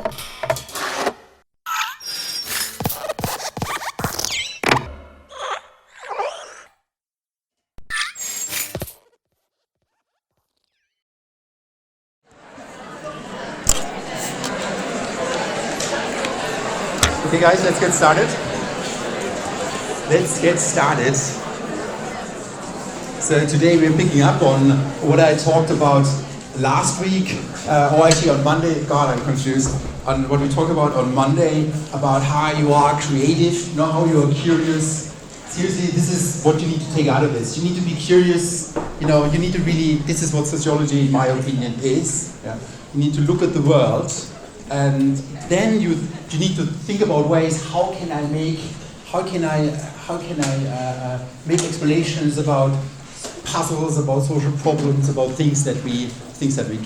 Okay guys, let's get started. So today we're picking up on what I talked about last week, or actually on Monday. God, I'm confused. On what we talked about on Monday, about how you are creative, how you are curious. Seriously, this is what you need to take out of this. You need to be curious, you need to really, this is what sociology, in my opinion, is. Yeah? You need to look at the world, and then you need to think about ways, how can I make explanations about puzzles, about social problems, about things that we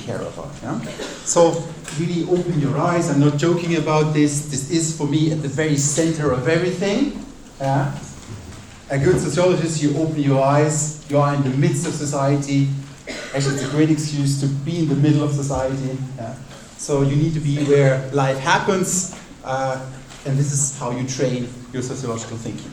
care about. Yeah? So really open your eyes. I'm not joking about this. This is for me at the very center of everything. Yeah? A good sociologist, you open your eyes. You are in the midst of society. Actually, it's a great excuse to be in the middle of society. Yeah? So you need to be where life happens, and this is how you train your sociological thinking.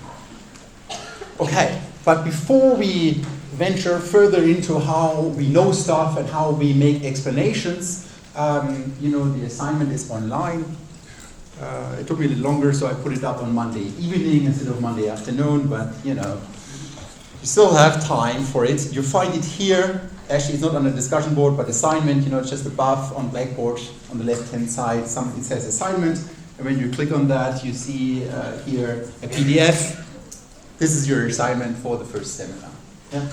Okay, but before we venture further into how we know stuff and how we make explanations, the assignment is online. It took me a little longer, so I put it up on Monday evening instead of Monday afternoon, but you still have time for it. You find it here. Actually, it's not on a discussion board, but assignment, it's just above on Blackboard on the left-hand side. It says assignment, and when you click on that, you see here a PDF. This is your assignment for the first seminar. Yeah.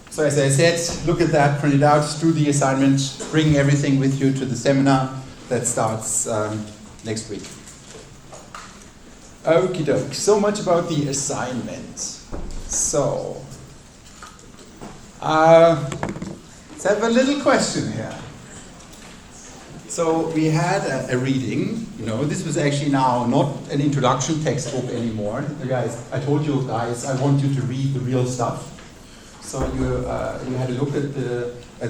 So as I said, look at that, print it out, do the assignment, bring everything with you to the seminar that starts next week. Okie doke, so much about the assignment. So, let's have a little question here. So we had a reading, this was actually now not an introduction textbook anymore. I told you guys, I want you to read the real stuff. So you had a look at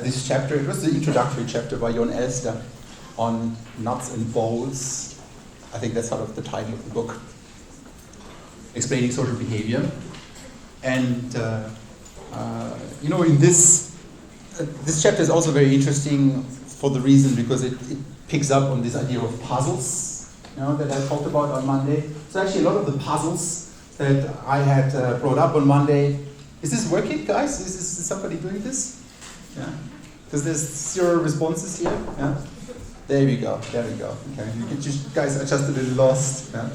this chapter. It was the introductory chapter by Jon Elster on nuts and bolts. I think that's sort of the title of the book, explaining social behavior. And in this chapter is also very interesting for the reason because it picks up on this idea of puzzles, that I talked about on Monday. So actually a lot of the puzzles that I had brought up on Monday. Is this working, guys? Is somebody doing this? Yeah. Because there's 0 responses here. Yeah. There we go. Okay. You guys are just a little lost. Yeah?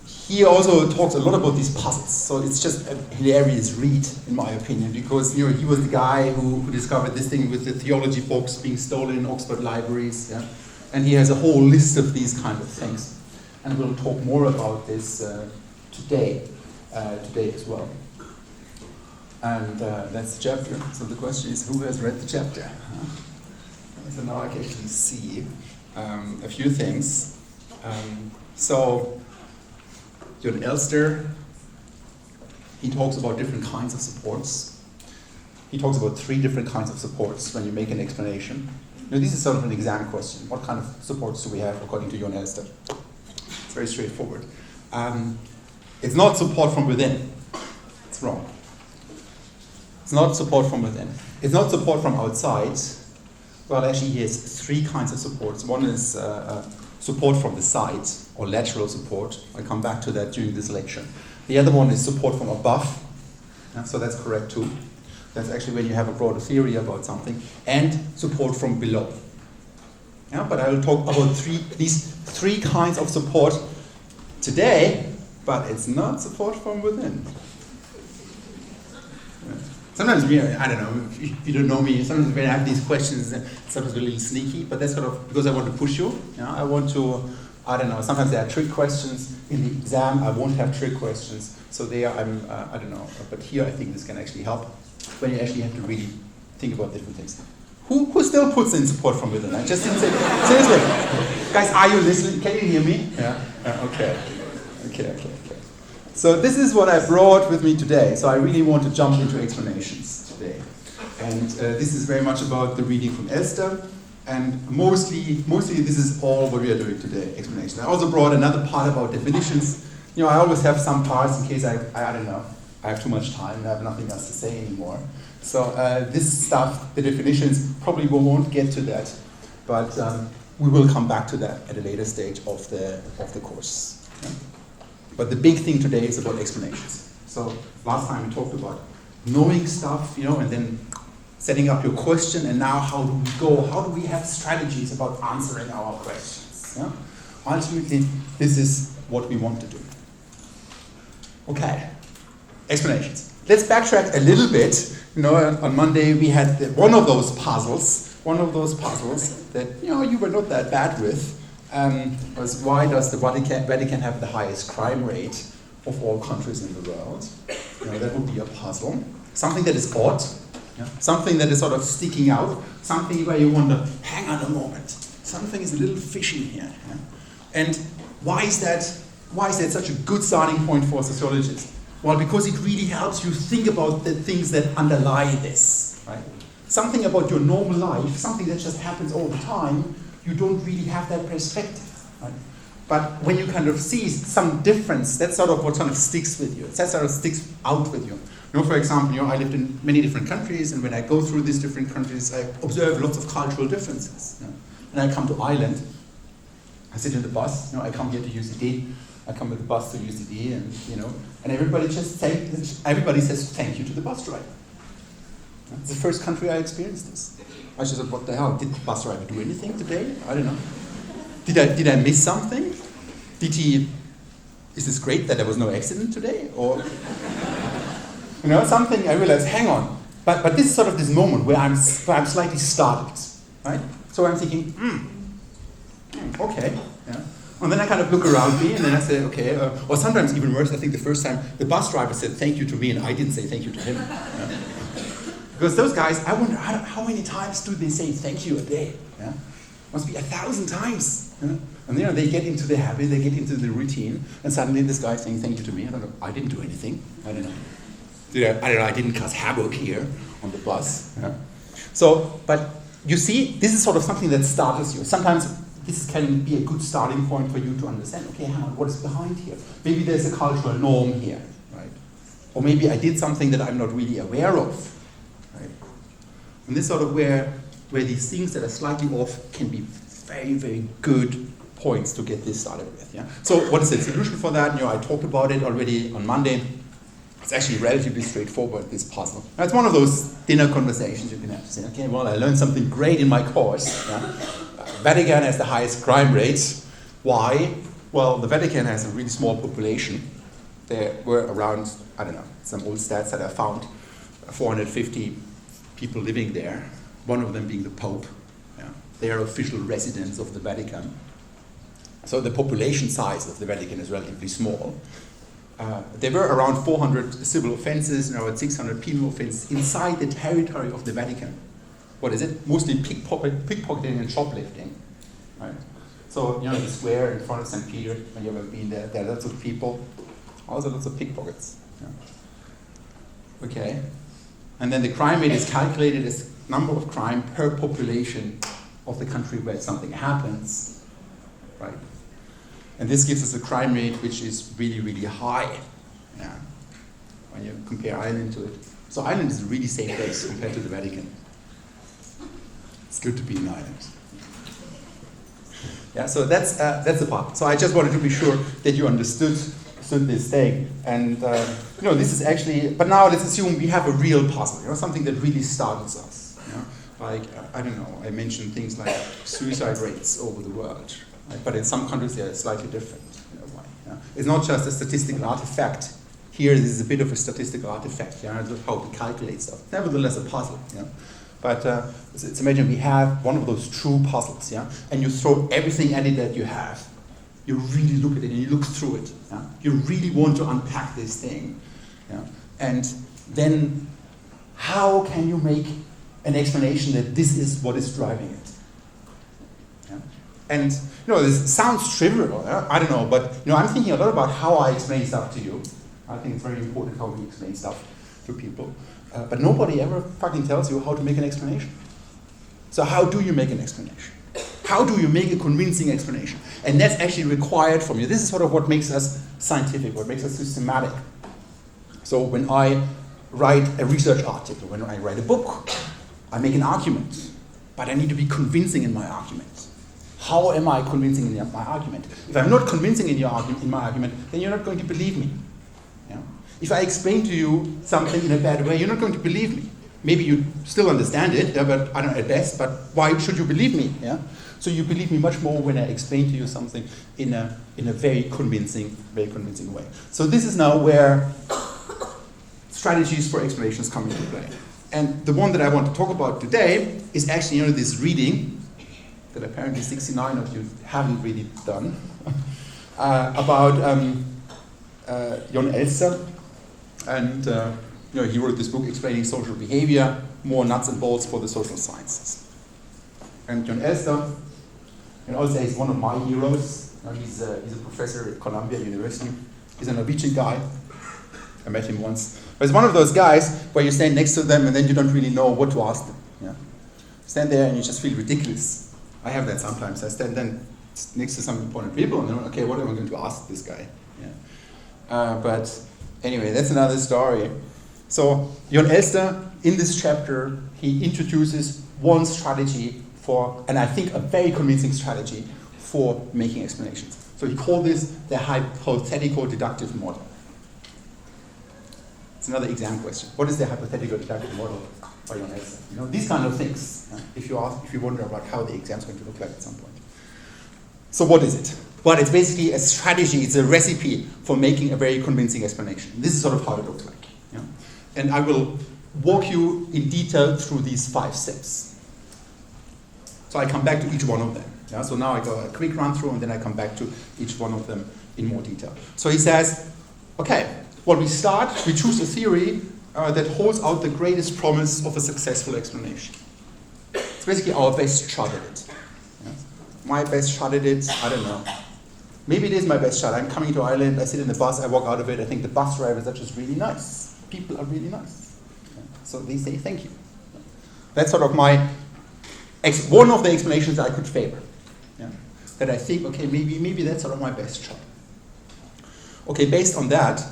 He also talks a lot about these puzzles. So it's just a hilarious read, in my opinion, because he was the guy who discovered this thing with the theology books being stolen in Oxford libraries. Yeah? And he has a whole list of these kind of things. And we'll talk more about this today as well. And that's the chapter. So the question is, who has read the chapter? So now I can actually see a few things. So Jon Elster, he talks about different kinds of supports. He talks about 3 different kinds of supports when you make an explanation. This is sort of an exam question. What kind of supports do we have according to Jon Elster? It's very straightforward. It's not support from within. It's wrong. It's not support from within. It's not support from outside. Well, actually, he has 3 kinds of supports. One is support from the side, or lateral support. I'll come back to that during this lecture. The other one is support from above. So that's correct too. That's actually when you have a broader theory about something. And support from below. Yeah, but I will talk about these 3 kinds of support today. But it's not support from within. Sometimes, I don't know, if you don't know me, sometimes when I have these questions, sometimes a little sneaky, but that's sort of because I want to push you. I want to, sometimes there are trick questions. In the exam, I won't have trick questions. So there I don't know, but here I think this can actually help when you actually have to really think about different things. Who still puts in support from within? I just didn't say, seriously. Guys, are you listening? Can you hear me? Yeah? Okay. So this is what I brought with me today. So I really want to jump into explanations today. And this is very much about the reading from Elster. And mostly this is all what we are doing today, explanation. I also brought another part about definitions. You know, I always have some parts in case I don't know, I have too much time and I have nothing else to say anymore. So this stuff, the definitions, probably we won't get to that, but we will come back to that at a later stage of the course. Yeah? But the big thing today is about explanations. So last time we talked about knowing stuff, you know, and then setting up your question, and now how do we go? How do we have strategies about answering our questions? Yeah? Ultimately, this is what we want to do. Okay, explanations. Let's backtrack a little bit. You know, on Monday we had one of those puzzles that, you know, you were not that bad with, was why does the Vatican have the highest crime rate of all countries in the world? You know, that would be a puzzle. Something that is odd. Yeah. Something that is sort of sticking out, something where you wonder, hang on a moment, something is a little fishy here. Yeah? And why is that such a good starting point for sociologists? Well, because it really helps you think about the things that underlie this, right? Something about your normal life, something that just happens all the time, you don't really have that perspective, right? But when you kind of see some difference, that's sort of what kind of sticks with you. That sort of sticks out with you. You know, for example, you know, I lived in many different countries, and when I go through these different countries, I observe lots of cultural differences. You know? And I come to Ireland, I sit in the bus, you know, I come here to UCD, I come with the bus to UCD, and you know, and everybody says thank you to the bus driver. It's the first country I experienced this. I just thought, what the hell? Did the bus driver do anything today? I don't know. Did I miss something? Is this great that there was no accident today? Or, you know, something I realized, hang on. But this is sort of this moment where I'm slightly startled, right? So I'm thinking, okay, yeah. And then I kind of look around me and then I say, okay, or sometimes even worse, I think the first time the bus driver said thank you to me and I didn't say thank you to him. Yeah? Because those guys, I wonder how many times do they say thank you a day? Yeah? Must be 1,000 times. Yeah? And you know, they get into the habit, they get into the routine, and suddenly this guy saying thank you to me. I don't know, I didn't do anything. I don't know, I didn't cause havoc here on the bus. Yeah? So, but you see, this is sort of something that startles you. Sometimes this can be a good starting point for you to understand, okay, hang on, what is behind here? Maybe there's a cultural norm here, right? Or maybe I did something that I'm not really aware of, right? And this sort of where these things that are slightly off can be very, very good points to get this started with, yeah? So what is the solution for that? You know, I talked about it already on Monday. It's actually relatively straightforward, this puzzle. Now, it's one of those dinner conversations you can have to say, okay, well, I learned something great in my course, yeah? Vatican has the highest crime rates. Why? Well, the Vatican has a really small population. There were around, I don't know, some old stats that I found, 450 people living there, one of them being the Pope. Yeah. They are official residents of the Vatican. So the population size of the Vatican is relatively small. There were around 400 civil offenses and around 600 penal offenses inside the territory of the Vatican. What is it? Mostly pickpocketing and shoplifting, right? So, you know, the square in front of St. Peter, when you've ever been there, there are lots of people, also lots of pickpockets. Yeah. Okay. And then the crime rate is calculated as number of crime per population of the country where something happens, right? And this gives us a crime rate which is really, really high, yeah, when you compare Ireland to it. So Ireland is a really safe place compared to the Vatican. It's good to be in Ireland. Yeah, so that's the part. So I just wanted to be sure that you understood this thing. And you know, this is actually. But now let's assume we have a real puzzle. You know, something that really startles us. You know? Like I don't know. I mentioned things like suicide rates over the world, right? But in some countries they are slightly different. You know, why? Yeah? It's not just a statistical artifact. Here, this is a bit of a statistical artifact. Yeah, it's how we calculate stuff. Nevertheless, a puzzle. Yeah. But let's imagine we have one of those true puzzles, yeah, and you throw everything at it that you have. You really look at it and you look through it. Yeah? You really want to unpack this thing, yeah? And then how can you make an explanation that this is what is driving it? Yeah? And you know, this sounds trivial. Yeah? I don't know, but you know, I'm thinking a lot about how I explain stuff to you. I think it's very important how we explain stuff to people. But nobody ever fucking tells you how to make an explanation. So how do you make an explanation? How do you make a convincing explanation? And that's actually required from you. This is sort of what makes us scientific, what makes us systematic. So when I write a research article, when I write a book, I make an argument, but I need to be convincing in my argument. How am I convincing in my argument? If I'm not convincing in my argument, then you're not going to believe me. Yeah? If I explain to you something in a bad way, you're not going to believe me. Maybe you still understand it, yeah, but I don't know at best, but why should you believe me? Yeah? So you believe me much more when I explain to you something in a very convincing way. So this is now where strategies for explanations come into play. And the one that I want to talk about today is actually this reading that apparently 69 of you haven't really done about Jon Elster. And he wrote this book explaining social behavior, more nuts and bolts for the social sciences. And Jon Elster, also he's one of my heroes. He's a professor at Columbia University. He's a Norwegian guy. I met him once. But it's one of those guys where you stand next to them and then you don't really know what to ask them. Yeah? Stand there and you just feel ridiculous. I have that sometimes. I stand then next to some important people and I'm okay, what am I going to ask this guy? Yeah. But anyway, that's another story. So Jon Elster, in this chapter, he introduces one strategy for, and I think a very convincing strategy for making explanations. So he called this the hypothetical deductive model. It's another exam question. What is the hypothetical deductive model by Jon Elster? These kind of things. If you wonder about how the exam's going to look like at some point. So what is it? Well, it's basically a strategy. It's a recipe for making a very convincing explanation. This is sort of how it looks like. Yeah? And I will walk you in detail through these 5 steps. So I come back to each one of them. Yeah? So now I go a quick run through and then I come back to each one of them in more detail. So he says, okay, well, we choose a theory that holds out the greatest promise of a successful explanation. It's basically our best shot at it. Yeah? My best shot at it, I don't know. Maybe it is my best shot. I'm coming to Ireland, I sit in the bus, I walk out of it, I think the bus drivers are just really nice. People are really nice. Yeah? So they say thank you. That's sort of one of the explanations I could favor. Yeah? That I think, okay, maybe that's sort of my best shot. Okay, based on that,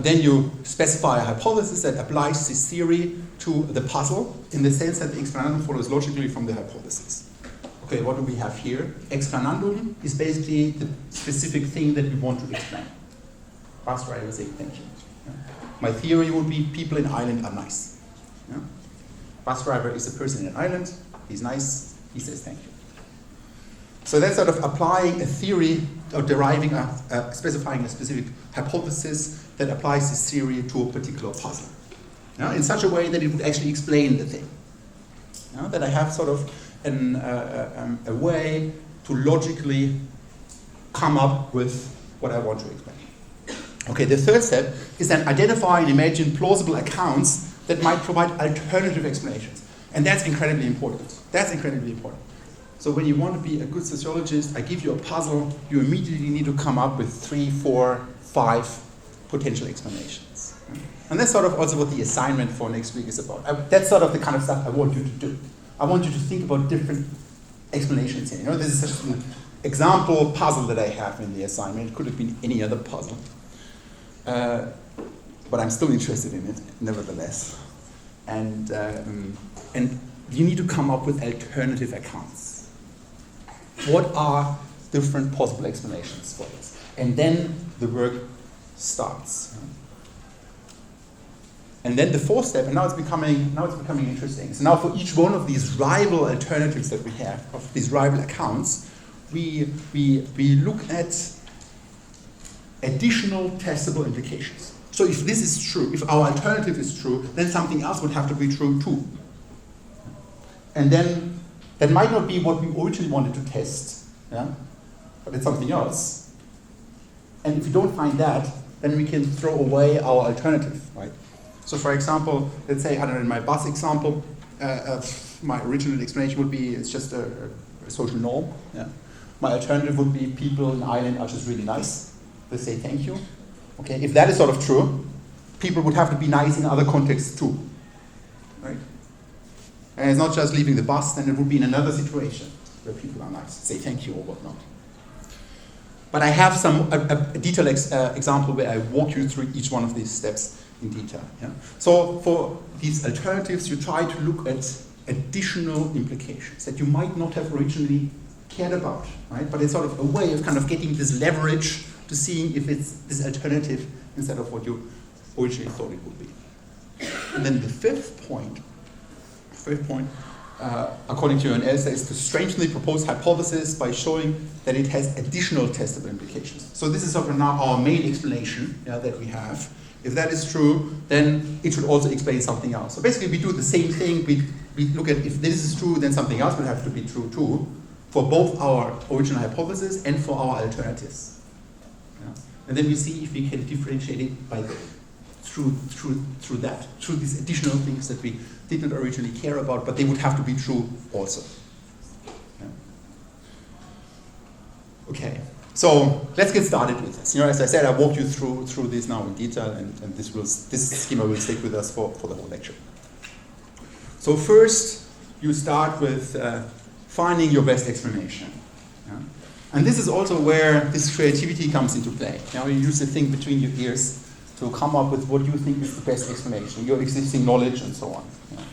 then you specify a hypothesis that applies this theory to the puzzle in the sense that the explanandum follows logically from the hypothesis. Okay, what do we have here? Explanandum is basically the specific thing that we want to explain. Bus driver saying thank you. Yeah? My theory would be people in Ireland are nice. Yeah? Bus driver is a person in Ireland, he's nice, he says thank you. So that's sort of applying a theory or specifying a specific hypothesis that applies this theory to a particular puzzle. Yeah? In such a way that it would actually explain the thing. Yeah? That I have sort of a way to logically come up with what I want to explain. Okay, the third step is then identify and imagine plausible accounts that might provide alternative explanations. And that's incredibly important. So when you want to be a good sociologist, I give you a puzzle, you immediately need to come up with 3, 4, 5 potential explanations. And that's sort of also what the assignment for next week is about. That's sort of the kind of stuff I want you to do. I want you to think about different explanations here. This is just an example puzzle that I have in the assignment. It could have been any other puzzle. But I'm still interested in it, nevertheless. And you need to come up with alternative accounts. What are different possible explanations for this? And then the work starts. And then the fourth step, and now it's becoming interesting. So now for each one of these rival alternatives that we have, of these rival accounts, we look at additional testable implications. So if this is true, if our alternative is true, then something else would have to be true too. And then that might not be what we originally wanted to test, yeah? But it's something else. And if we don't find that, then we can throw away our alternative, right? So for example, let's say, I don't know, in my bus example, my original explanation would be it's just a social norm. Yeah? My alternative would be people in Ireland are just really nice. They say thank you. Okay, if that is sort of true, people would have to be nice in other contexts too. right? And it's not just leaving the bus, then it would be in another situation where people are nice, say thank you or whatnot. But I have a detailed example where I walk you through each one of these steps in detail. Yeah? So for these alternatives, you try to look at additional implications that you might not have originally cared about, right? But it's sort of a way of kind of getting this leverage to seeing if it's this alternative instead of what you originally thought it would be. And then the fifth point, according to UNL, is to strengthen the proposed hypothesis by showing that it has additional testable implications. So this is sort of now our main explanation that we have. If that is true, then it should also explain something else. So basically we do the same thing. We look at if this is true, then something else will have to be true too, for both our original hypothesis and for our alternatives. Yeah? And then we see if we can differentiate it by through these additional things that we didn't originally care about, but they would have to be true also. Yeah. Okay, so let's get started with this. As I said, I walked you through this now in detail, and this schema will stick with us for the whole lecture. So first, you start with finding your best explanation. Yeah? And this is also where this creativity comes into play. You use the thing between your ears to come up with what you think is the best explanation, your existing knowledge and so on. Yeah.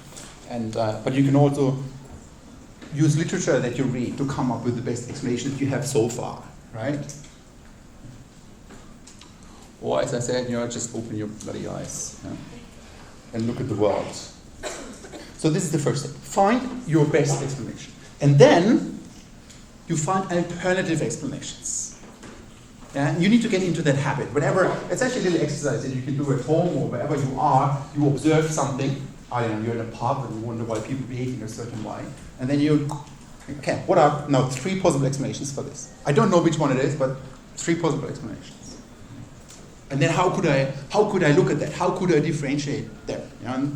And but you can also use literature that you read to come up with the best explanation that you have so far, right? Or as I said, just open your bloody eyes and look at the world. So this is the first step. Find your best explanation. And then you find alternative explanations. Yeah? You need to get into that habit. Whenever, it's actually a little exercise that you can do at home or wherever you are, you observe something. I don't know, you're in a pub and you wonder why people behave in a certain way. And then okay, what are now 3 possible explanations for this? I don't know which one it is, but 3 possible explanations. And then how could I look at that? How could I differentiate them?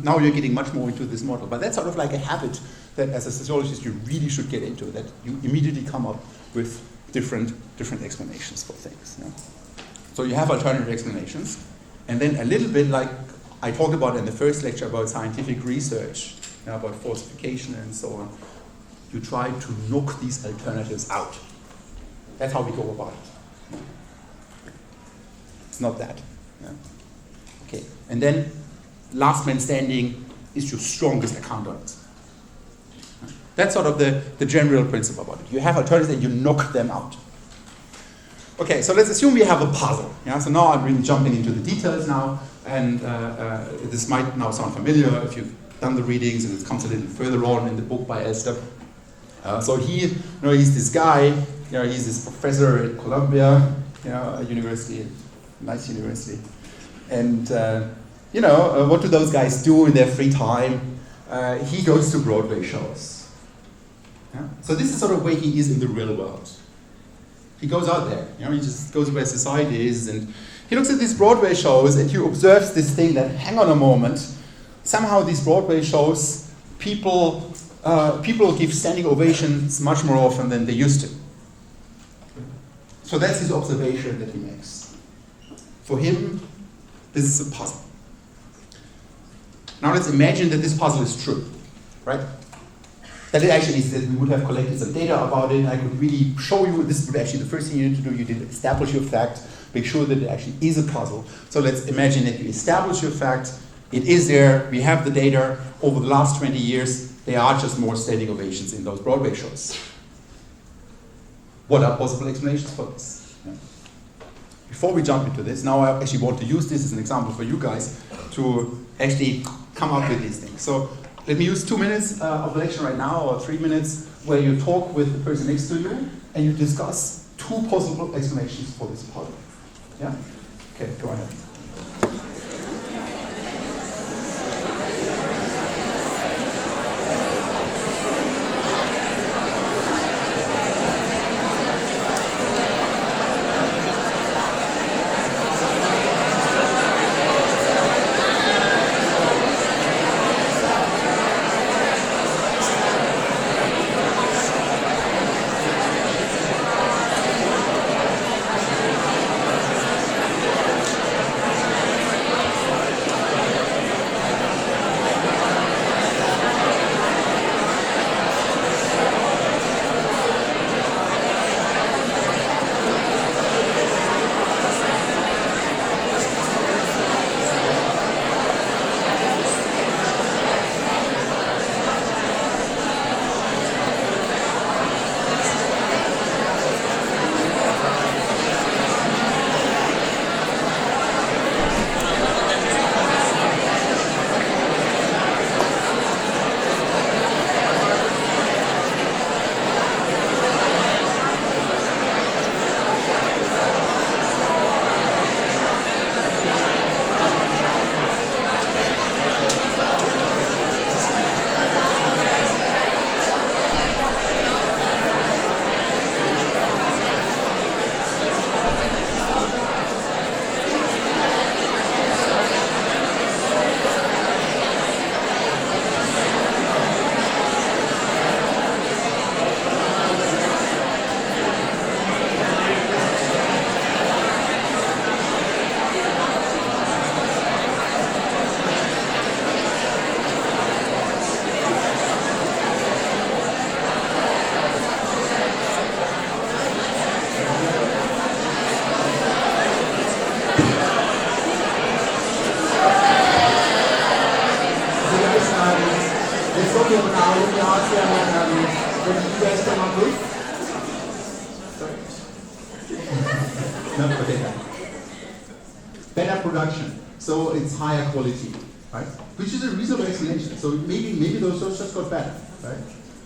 Now you're getting much more into this model. But that's sort of like a habit that as a sociologist you really should get into, that you immediately come up with different explanations for things. So you have alternative explanations. And then a little bit like I talked about in the first lecture about scientific research, about falsification and so on, you try to knock these alternatives out. That's how we go about it. It's not that. Yeah. Okay. And then last man standing is your strongest account on it. That's sort of the general principle about it. You have alternatives and you knock them out. Okay, so let's assume we have a puzzle. So now I'm really jumping into the details now, and this might now sound familiar if you've done the readings, and it comes a little further on in the book by Elster. So he's this guy, he's this professor at Columbia, university, nice university. And, what do those guys do in their free time? He goes to Broadway shows. Yeah? So this is sort of where he is in the real world. He goes out there, he just goes where society is, and he looks at these Broadway shows and he observes this thing that, hang on a moment, somehow these Broadway shows, people give standing ovations much more often than they used to. So that's his observation that he makes. For him, this is a puzzle. Now let's imagine that this puzzle is true, right? That it actually is that we would have collected some data about it, and I could really show you, this is actually the first thing you need to do, you did establish your fact, make sure that it actually is a puzzle. So let's imagine that you establish your fact, it is there, we have the data, over the last 20 years, there are just more standing ovations in those Broadway shows. What are possible explanations for this? Yeah. Before we jump into this, now I actually want to use this as an example for you guys to actually come up with these things. So let me use 2 minutes of the lecture right now, or 3 minutes, where you talk with the person next to you and you discuss 2 possible explanations for this puzzle. Yeah? Okay, go ahead. aber now let me ask what did you guys come up with? No, okay. Better production, so it's higher quality, right? Which is a reasonable explanation. So maybe those just got better, right?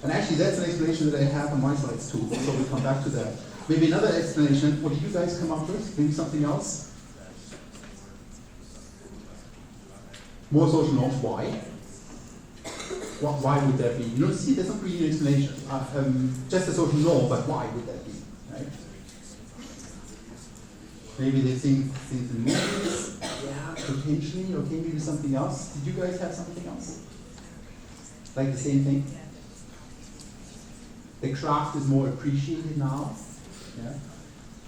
And actually, that's an explanation that I have on my slides too. So we'll come back to that. Maybe another explanation. What did you guys come up with? Maybe something else. More social norms. Why? Why would that be? You know, see, that's not really an explanation. Just a social norm, but why would that be? Right? Maybe they think things in movies. Yeah, potentially. Okay, maybe something else. Did you guys have something else? Like the same thing? The craft is more appreciated now. Yeah.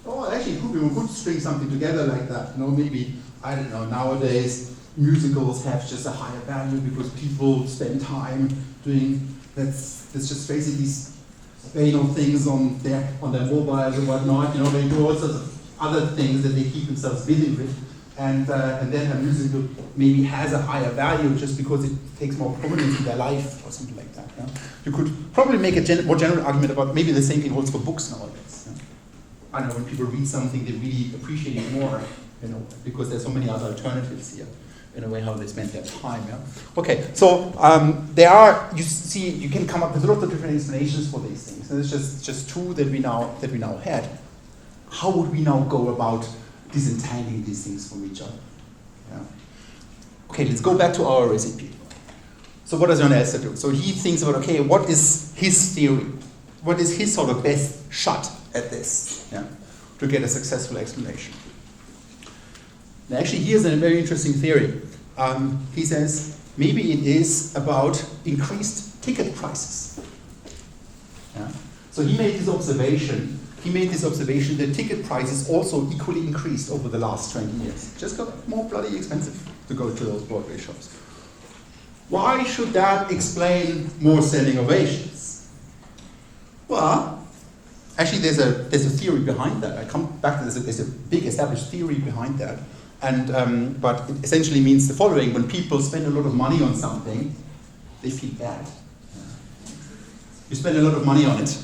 Oh, actually, it could be. We could string something together like that. You know, maybe, I don't know, nowadays musicals have just a higher value because people spend time doing, let's just face it, these banal things on their mobiles and whatnot. You know, they do all sorts of other things that they keep themselves busy with. And then a musical maybe has a higher value just because it takes more prominence in their life or something like that. Yeah? You could probably make a more general argument about maybe the same thing holds for books nowadays. Yeah? I don't know, when people read something, they really appreciate it more, you know, because there's so many other alternatives here in a way how they spend their time. Yeah? Okay, so there are, you see, you can come up with lots of different explanations for these things. And it's just two that we now had. How would we now go about disentangling these things from each other? Yeah. Okay, let's go back to our recipe. So what does Jon Elster do? So he thinks about, okay, what is his theory? What is his sort of best shot at this, yeah, to get a successful explanation? Now actually, here's a very interesting theory. He says, maybe it is about increased ticket prices. Yeah? So he made this observation that ticket prices also equally increased over the last 20 years. Just got more bloody expensive to go to those Broadway shows. Why should that explain more standing ovations? Well, actually there's a theory behind that. I come back to this. There's a big established theory behind that. And but it essentially means the following: when people spend a lot of money on something, they feel bad. You spend a lot of money on it,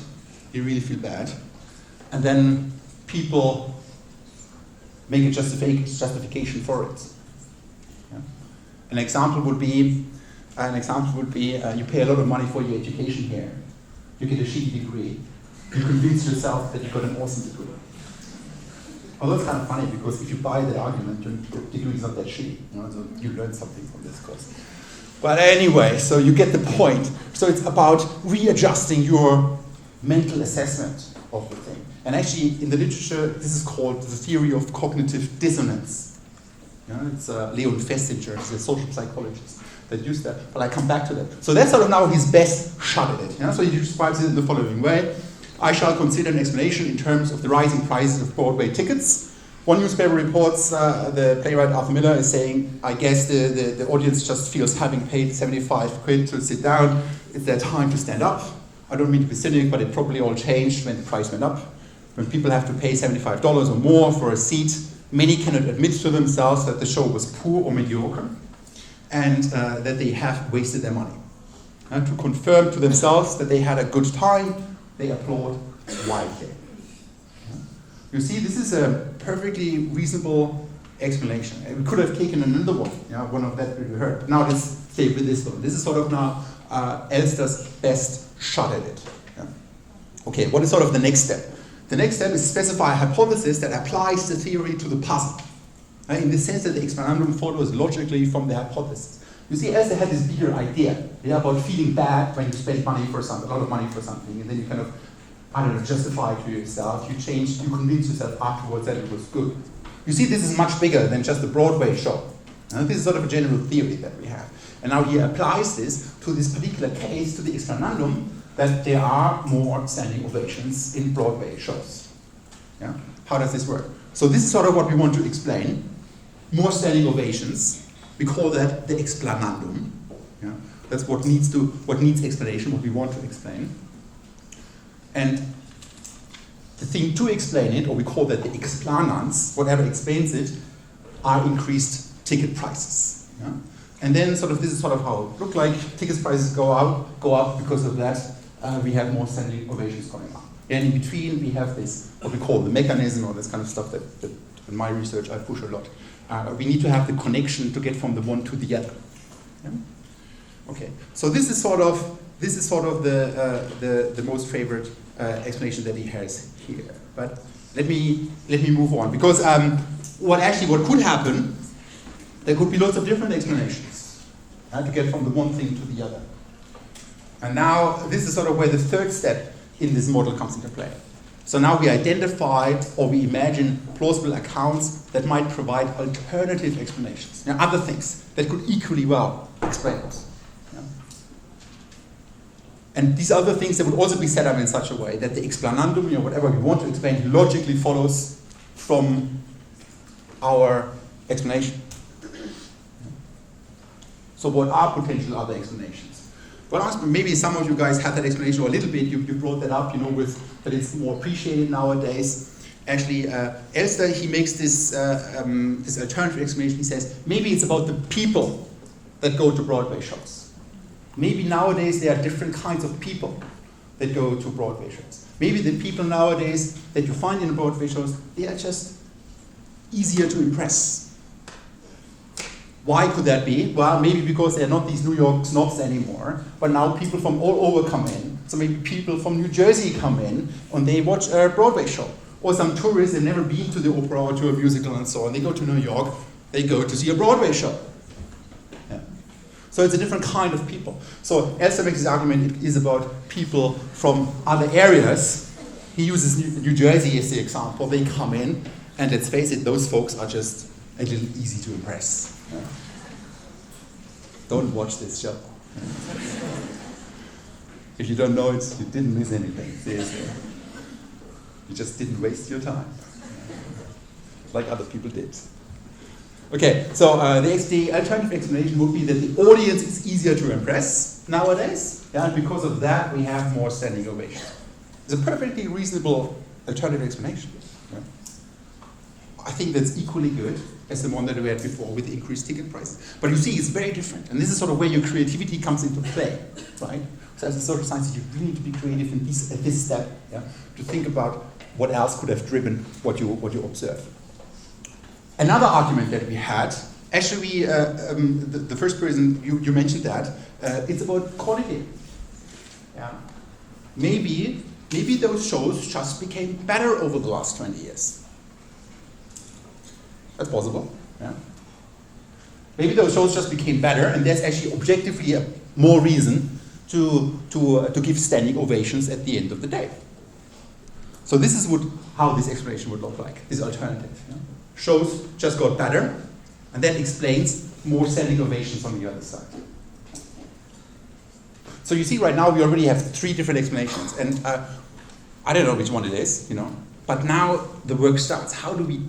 you really feel bad. And then people make a justification for it. Yeah? An example would be you pay a lot of money for your education here. You get a shitty degree. You convince yourself that you got an awesome degree. Well, that's kind of funny because if you buy that argument, your degree is not that shitty. You know, so you learn something from this course. But anyway, so you get the point. So it's about readjusting your mental assessment of the thing. And actually, in the literature, this is called the theory of cognitive dissonance. Yeah, it's Leon Festinger, he's a social psychologist that used that. But I come back to that. So that's sort of now his best shot at it. Yeah? So he describes it in the following way: I shall consider an explanation in terms of the rising prices of Broadway tickets. One newspaper reports the playwright Arthur Miller is saying, I guess the audience just feels having paid 75 quid to sit down, it's their time to stand up. I don't mean to be cynic, but it probably all changed when the price went up. When people have to pay $75 or more for a seat, many cannot admit to themselves that the show was poor or mediocre, and that they have wasted their money. To confirm to themselves that they had a good time, they applaud wildly. You see, this is a perfectly reasonable explanation. We could have taken another one, one of that we heard. But now let's stay with this one. This is sort of now Elster's best shot at it. Yeah. Okay, what is sort of the next step? The next step is specify a hypothesis that applies the theory to the puzzle. In the sense that the explanandum follows logically from the hypothesis. You see, Elster had this bigger idea about feeling bad when you spend money for something, a lot of money for something, and then you kind of, I don't know, justify it to yourself. You convince yourself afterwards that it was good. You see, this is much bigger than just a Broadway show. This is sort of a general theory that we have. And now he applies this to this particular case, to the explanandum, that there are more standing ovations in Broadway shows. Yeah? How does this work? So this is sort of what we want to explain. More standing ovations. We call that the explanandum. Yeah? That's what needs explanation, what we want to explain. And the thing to explain it, or we call that the explanans, whatever explains it, are increased ticket prices. Yeah? And then this is sort of how it looked like. Tickets prices go up because of that. We have more standing ovations coming up. And in between, we have this, what we call the mechanism, or this kind of stuff that in my research I push a lot. We need to have the connection to get from the one to the other. Yeah? Okay, so this is sort of the most favorite explanation that he has here. But let me move on, because what could happen, there could be lots of different explanations to get from the one thing to the other. And now this is sort of where the third step in this model comes into play. So now we identify or we imagine plausible accounts that might provide alternative explanations, other things that could equally well explain it. And these other things that would also be set up in such a way that the explanandum, whatever we want to explain, logically follows from our explanation. So what are potential other explanations? Well, maybe some of you guys had that explanation, or a little bit, you brought that up, with that it's more appreciated nowadays. Actually, Elster, he makes this alternative explanation. He says, maybe it's about the people that go to Broadway shows. Maybe nowadays there are different kinds of people that go to Broadway shows. Maybe the people nowadays that you find in Broadway shows, they are just easier to impress. Why could that be? Well, maybe because they're not these New York snobs anymore, but now people from all over come in. So maybe people from New Jersey come in and they watch a Broadway show. Or some tourists have never been to the opera or to a musical and so on. They go to New York, they go to see a Broadway show. So it's a different kind of people. So Elster makes his argument it is about people from other areas. He uses New Jersey as the example. They come in, and let's face it, those folks are just a little easy to impress. Don't watch this show. If you don't know it, you didn't miss anything. Seriously. You just didn't waste your time, like other people did. Okay, so the alternative explanation would be that the audience is easier to impress nowadays, and because of that we have more standing ovations. It's a perfectly reasonable alternative explanation. Yeah. I think that's equally good as the one that we had before with the increased ticket prices. But you see, it's very different, and this is sort of where your creativity comes into play, right? So as a social scientist, you really need to be creative at this step, to think about what else could have driven what you observe. Another argument that we had, actually, the first person, you mentioned that, it's about quality. Yeah. Maybe those shows just became better over the last 20 years. That's possible. Yeah. Maybe those shows just became better, and there's actually objectively more reason to give standing ovations at the end of the day. So this is how this explanation would look like, this alternative. Yeah? Shows just got better, and that explains more standing ovations on the other side. So you see right now we already have 3 different explanations, and I don't know which one it is, but now the work starts. How do we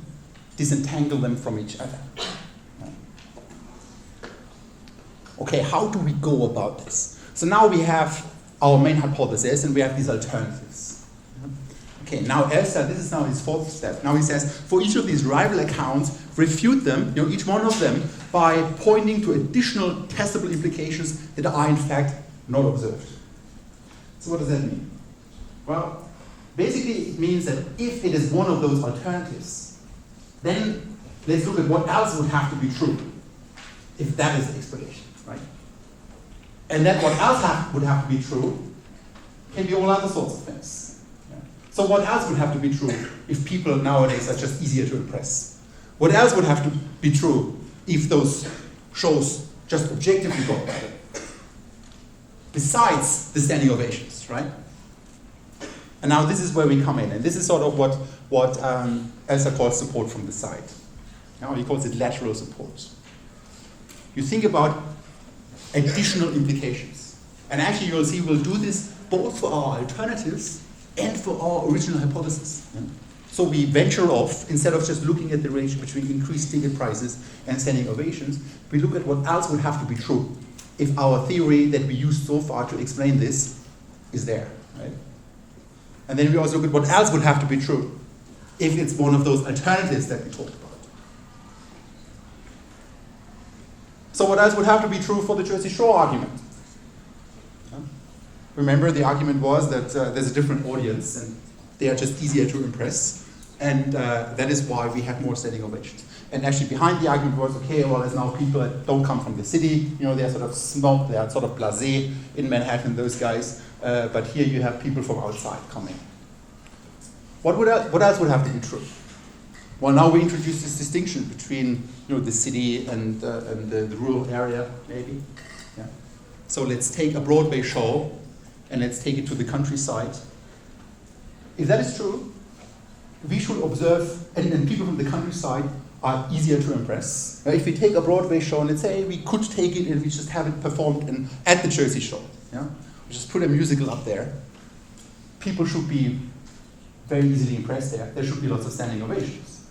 disentangle them from each other? Okay, how do we go about this? So now we have our main hypothesis, and we have these alternatives. Okay, now Elster, this is now his 4th step. Now he says, for each of these rival accounts, refute them, each one of them, by pointing to additional testable implications that are in fact not observed. So what does that mean? Well, basically it means that if it is one of those alternatives, then let's look at what else would have to be true if that is the explanation, right? And then what else would have to be true can be all other sorts of things. So what else would have to be true if people nowadays are just easier to impress? What else would have to be true if those shows just objectively got better? Besides the standing ovations, right? And now this is where we come in, and this is sort of what Elster calls support from the side. Now he calls it lateral support. You think about additional implications. And actually you'll see we'll do this both for our alternatives and for our original hypothesis. Yeah. So we venture off, instead of just looking at the relation between increased ticket prices and standing ovations, we look at what else would have to be true if our theory that we used so far to explain this is there. Right? And then we also look at what else would have to be true if it's one of those alternatives that we talked about. So what else would have to be true for the Jersey Shore argument? Remember, the argument was that there's a different audience and they are just easier to impress, and that is why we have more standing ovations. And actually behind the argument was, okay, well, there's now people that don't come from the city, they're sort of snob, they are sort of blasé in Manhattan, those guys, but here you have people from outside coming. What else would have to be true? Well, now we introduce this distinction between the city and the rural area, maybe. Yeah. So let's take a Broadway show and let's take it to the countryside. If that is true, we should observe, and people from the countryside are easier to impress. If we take a Broadway show, and let's say we could take it and we just have it performed at the Jersey Shore, we just put a musical up there, people should be very easily impressed there. There should be lots of standing ovations.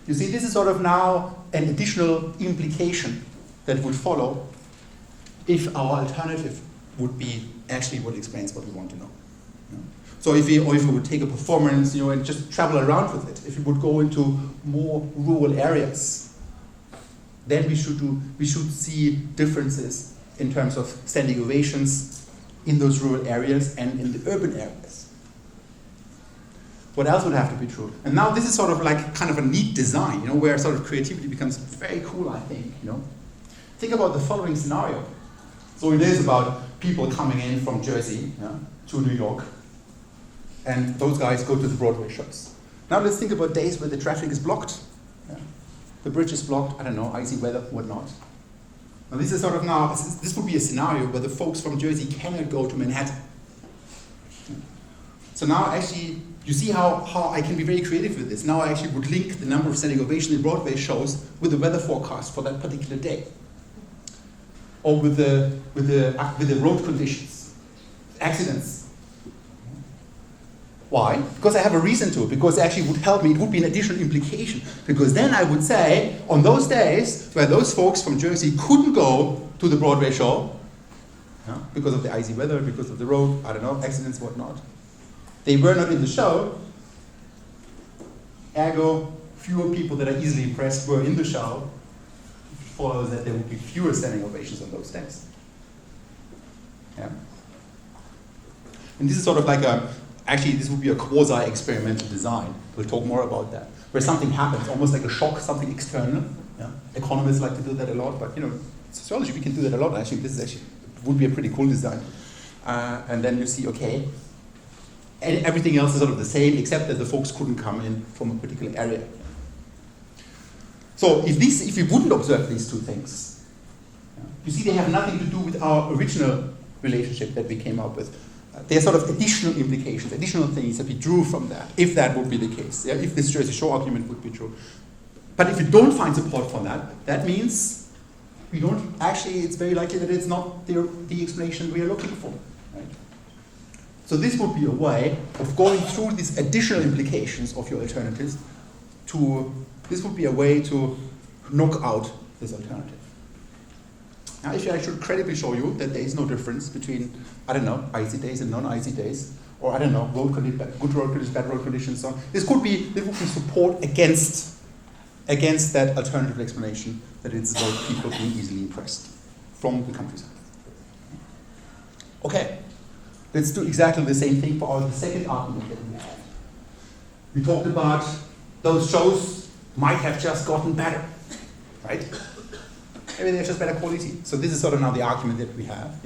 You see, this is sort of now an additional implication that would follow if our alternative would be actually what explains what we want to know. So if we would take a performance, and just travel around with it, if we would go into more rural areas, then we should see differences in terms of standing ovations in those rural areas and in the urban areas. What else would have to be true? And now this is sort of like kind of a neat design, where sort of creativity becomes very cool, I think. Think about the following scenario. So it is about people coming in from Jersey to New York, and those guys go to the Broadway shows. Now let's think about days where the traffic is blocked. The bridge is blocked, I don't know, icy weather, whatnot. Now this is sort of this would be a scenario where the folks from Jersey cannot go to Manhattan. So now actually, you see how I can be very creative with this. Now I actually would link the number of standing ovations in Broadway shows with the weather forecast for that particular day. Or with the road conditions, accidents. Why? Because I have a reason to, because it actually would help me, it would be an additional implication. Because then I would say, on those days where those folks from Jersey couldn't go to the Broadway show, because of the icy weather, because of the road, I don't know, accidents, whatnot, they were not in the show, ergo, fewer people that are easily impressed were in the show, which follows that there would be fewer standing ovations on those days. Yeah? And this is sort of like actually this would be a quasi-experimental design. We'll talk more about that. Where something happens, almost like a shock, something external. Yeah? Economists like to do that a lot, but sociology, we can do that a lot. Actually, this would be a pretty cool design. And then you see, okay, and everything else is sort of the same, except that the folks couldn't come in from a particular area. So if we wouldn't observe these two things, you see they have nothing to do with our original relationship that we came up with. They're sort of additional implications, additional things that we drew from that, if that would be the case, if this Jersey Shore argument would be true. But if we don't find support for that, that means we don't, actually it's very likely that it's not the explanation we are looking for. Right? So this would be a way of going through these additional implications of your alternatives this would be a way to knock out this alternative. Now, if I should credibly show you that there is no difference between, I don't know, icy days and non-icy days, or I don't know, good road conditions, bad road conditions, so on, this would be support against that alternative explanation that it's about people being easily impressed from the countryside. Okay, let's do exactly the same thing for the second argument that we had. We talked about those shows might have just gotten better, right? Maybe they're just better quality. So this is sort of now the argument that we have,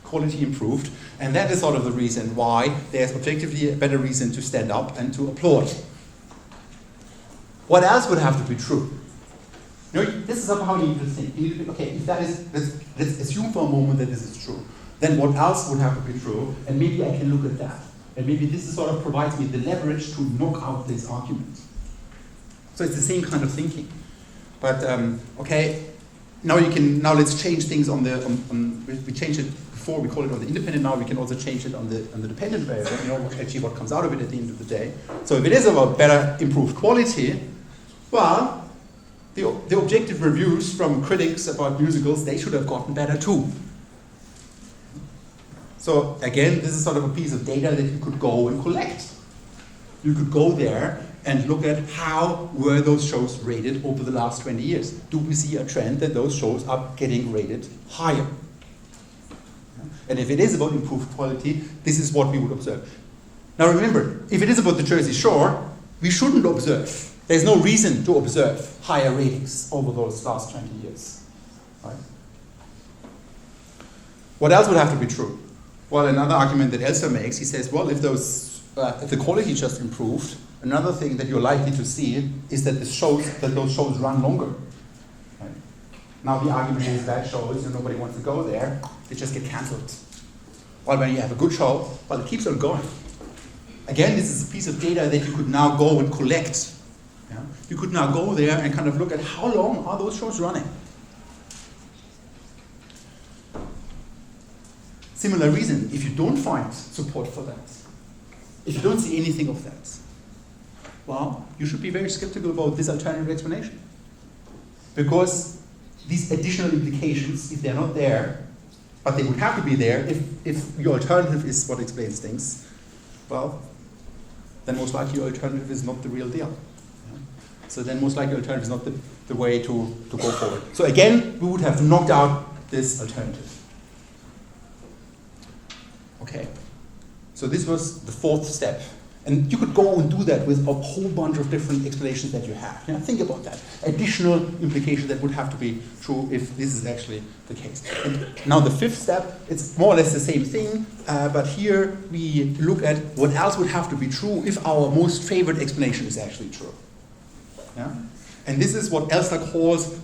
quality improved. And that is sort of the reason why there's objectively a better reason to stand up and to applaud. What else would have to be true? This is how you need to think. You need to think, okay, if that is, let's assume for a moment that this is true. Then what else would have to be true? And maybe I can look at that. And maybe this is sort of provides me the leverage to knock out this argument. So it's the same kind of thinking. But okay, now let's change things we changed it before, we call it on the independent, now we can also change it on the dependent variable, actually what comes out of it at the end of the day. So if it is about better improved quality, well, the objective reviews from critics about musicals, they should have gotten better too. So again, this is sort of a piece of data that you could go and collect. You could go there and look at how were those shows rated over the last 20 years. Do we see a trend that those shows are getting rated higher? And if it is about improved quality, this is what we would observe. Now remember, if it is about the Jersey Shore, we shouldn't observe. There's no reason to observe higher ratings over those last 20 years. Right? What else would have to be true? Well, another argument that Elsa makes, he says, well, if the quality just improved, another thing that you're likely to see is that those shows run longer. Right? Now the argument is that shows, nobody wants to go there, they just get cancelled. While when you have a good show, well, it keeps on going. Again, this is a piece of data that you could now go and collect. Yeah? You could now go there and kind of look at how long are those shows running. Similar reason, if you don't find support for that, if you don't see anything of that, well, you should be very skeptical about this alternative explanation. Because these additional implications, if they're not there, but they would have to be there if your alternative is what explains things, well, then most likely your alternative is not the real deal. Yeah? So then most likely your alternative is not the way to go forward. So again, we would have knocked out this alternative. Okay, so this was the fourth step. And you could go and do that with a whole bunch of different explanations that you have. Yeah, think about that. Additional implications that would have to be true if this is actually the case. And now the fifth step, it's more or less the same thing, but here we look at what else would have to be true if our most favorite explanation is actually true. Yeah? And this is what Elster calls,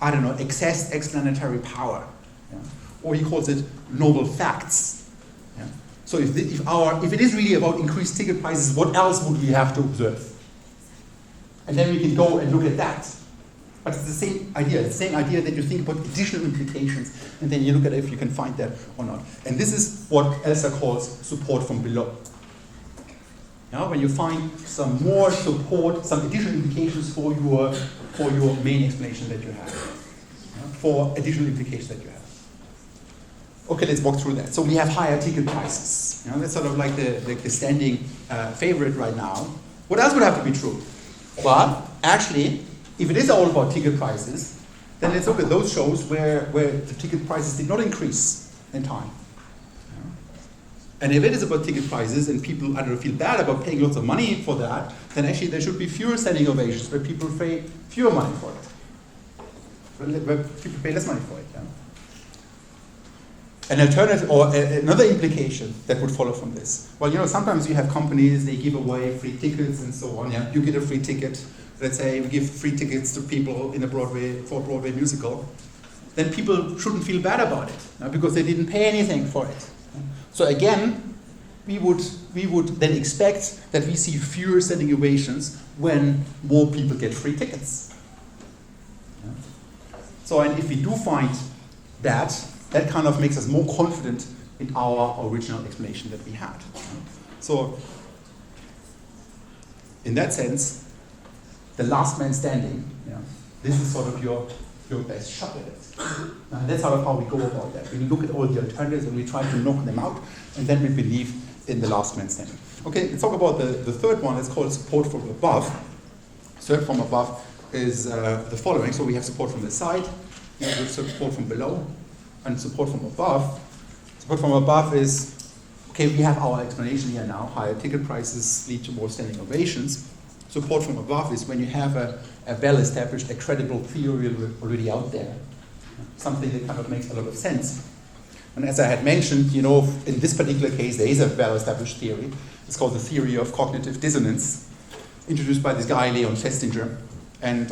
excess explanatory power. Yeah? Or he calls it novel facts. Yeah? So if it is really about increased ticket prices, what else would we have to observe? And then we can go and look at that. But it's the same idea. It's the same idea that you think about additional implications, and then you look at if you can find that or not. And this is what Elsa calls support from below. Yeah, when you find some more support, some additional implications for your main explanation that you have, for additional implications that you have. Okay, let's walk through that. So we have higher ticket prices. That's sort of like the standing favorite right now. What else would have to be true? Well, actually, if it is all about ticket prices, then let's look at those shows where the ticket prices did not increase in time. And if it is about ticket prices and people feel bad about paying lots of money for that, then actually there should be fewer standing ovations where people pay fewer money for it. Where people pay less money for it. Yeah? An alternative, or another implication that would follow from this. Well, sometimes you have companies, they give away free tickets and so on. Yeah? You get a free ticket. Let's say we give free tickets to people in a Broadway musical. Then people shouldn't feel bad about it, because they didn't pay anything for it. So again, we would then expect that we see fewer standing ovations when more people get free tickets. Yeah? So, and if we do find that kind of makes us more confident in our original explanation that we had. So, in that sense, the last man standing, this is sort of your best shot at it. And that's sort of how we go about that. We look at all the alternatives and we try to knock them out, and then we believe in the last man standing. Okay, let's talk about the third one. It's called support from above. Third from above is the following. So we have support from the side, we have support from below, and support from above. Support from above is, okay, we have our explanation here now. Higher ticket prices lead to more standing ovations. Support from above is when you have a well-established, a credible theory already out there. Something that kind of makes a lot of sense. And as I had mentioned, in this particular case, there is a well-established theory. It's called the theory of cognitive dissonance, introduced by this guy, Leon Festinger. And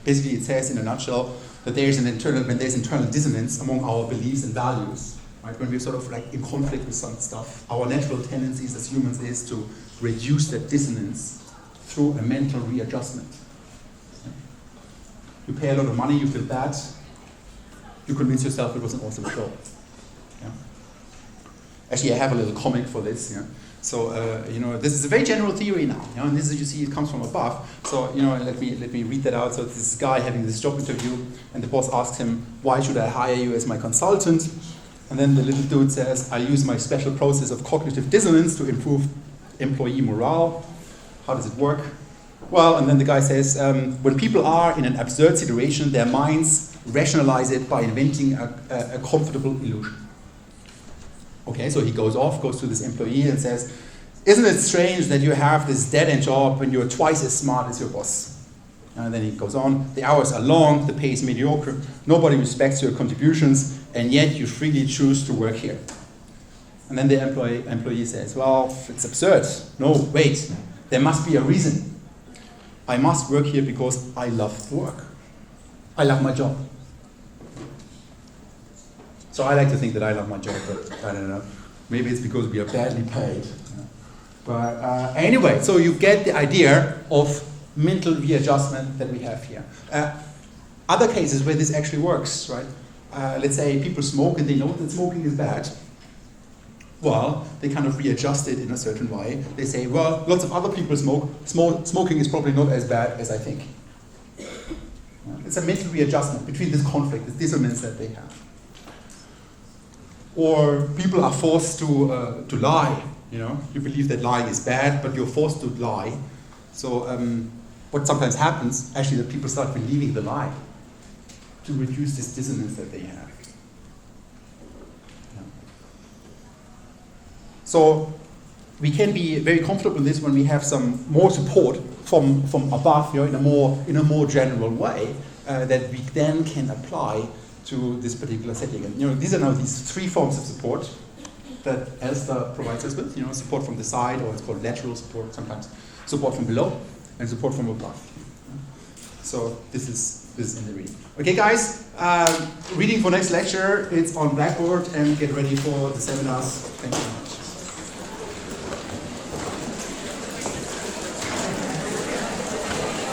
basically it says in a nutshell that when there's internal dissonance among our beliefs and values, right? When we're sort of like in conflict with some stuff, our natural tendencies as humans is to reduce that dissonance through a mental readjustment. You pay a lot of money, you feel bad, you convince yourself it was an awesome show. Yeah? Actually, I have a little comic for this. Yeah? So, this is a very general theory now. And this is, you see, it comes from above. So, let me read that out. So, this guy having this job interview, and the boss asks him, "Why should I hire you as my consultant?" And then the little dude says, "I use my special process of cognitive dissonance to improve employee morale." How does it work? Well, and then the guy says, when people are in an absurd situation, their minds rationalize it by inventing a comfortable illusion. Okay, so he goes to this employee and says, isn't it strange that you have this dead-end job when you're twice as smart as your boss? And then he goes on, the hours are long, the pay is mediocre, nobody respects your contributions, and yet you freely choose to work here. And then the employee says, well, it's absurd. No, wait, there must be a reason. I must work here because I love work. I love my job. So I like to think that I love my job, but I don't know. Maybe it's because we are badly paid. But anyway, so you get the idea of mental readjustment that we have here. Other cases where this actually works, right? Let's say people smoke and they know that smoking is bad. Well, they kind of readjust it in a certain way. They say, well, lots of other people smoke. Smoking is probably not as bad as I think. It's a mental readjustment between this conflict, this dissonance that they have. Or people are forced to lie. You know, you believe that lying is bad, but you're forced to lie. So what sometimes happens, actually, that people start believing the lie to reduce this dissonance that they have. Yeah. So we can be very comfortable in this when we have some more support from above, you know, in a more general way that we then can apply to this particular setting. And you know, these are now these three forms of support that Elster provides us with. You know, support from the side, or it's called lateral support sometimes, support from below, and support from above. So this is in the reading. Okay, guys, reading for next lecture. It's on Blackboard, and get ready for the seminars. Thank you.